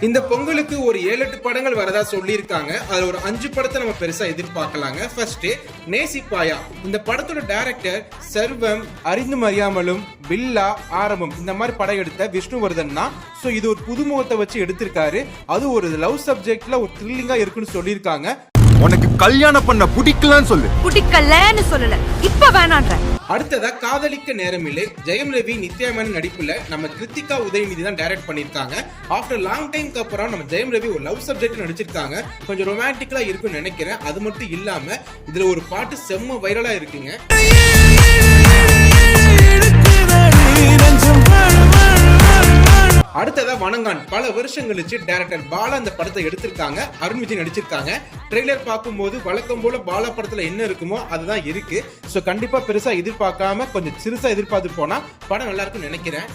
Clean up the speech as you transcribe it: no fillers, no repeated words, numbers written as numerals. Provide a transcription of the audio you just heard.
இந்த பொங்கலுக்கு ஒரு 7-8 படங்கள் வரதா சொல்லியிருக்காங்க. அதுல ஒரு 5 படத்தை நம்ம பெருசா எதிர்பார்க்கலாங்க. ஃபர்ஸ்ட் நேசிப்பாயா. இந்த படத்தோட டைரக்டர் சர்வம், அறிந்தும் அறியாமலும், பில்லா, ஆரம்பம் இந்த மாதிரி படம் எடுத்த விஷ்ணுவர்தன் தான். ஸோ இது ஒரு புதுமுகத்தை வச்சு எடுத்திருக்காரு. அது ஒரு லவ் சப்ஜெக்ட்ல ஒரு த்ரில்லிங்கா இருக்குன்னு சொல்லியிருக்காங்க. உனக்கு கல்யாணம் பண்ண பிடிக்கலன்னு சொல்லு. பிடிக்கலன்னு சொல்லல, இப்ப வேணான்ற. அடுத்ததா காதலிக்க நேரமில்லை. ஜெயம் ரவி, நித்யா மேனன் நடிப்புல நம்ம கிருத்திகா உதயநிதி தான் டைரக்ட் பண்ணிருக்காங்க. ஆஃப்டர் லாங் டைம்க்கு அப்புறம் நம்ம ஜெயம் ரவி ஒரு லவ் சப்ஜெக்ட் நடிச்சிருக்காங்க. கொஞ்சம் ரொமான்டிக்கலா இருக்குன்னு நினைக்கிறேன். அது மட்டும் இல்லாம இதுல ஒரு பாட்டு செம்ம வைரலா இருக்குங்க. அடுத்ததா வணங்கான். பல வருஷம் கழிச்சு டைரக்டர் பாலா இந்த படத்தை எடுத்திருக்காங்க. அருண் விஜய் நடிச்சிருக்காங்க. ட்ரெய்லர் பார்க்கும்போது வழக்கம் போல பாலா படத்துல என்ன இருக்குமோ அதுதான் இருக்கு. சோ கண்டிப்பா பெருசா எதிர்பார்க்காம கொஞ்சம் சிறுசா எதிர்பார்த்து போனா படம் நல்லா இருக்கும்னு நினைக்கிறேன்.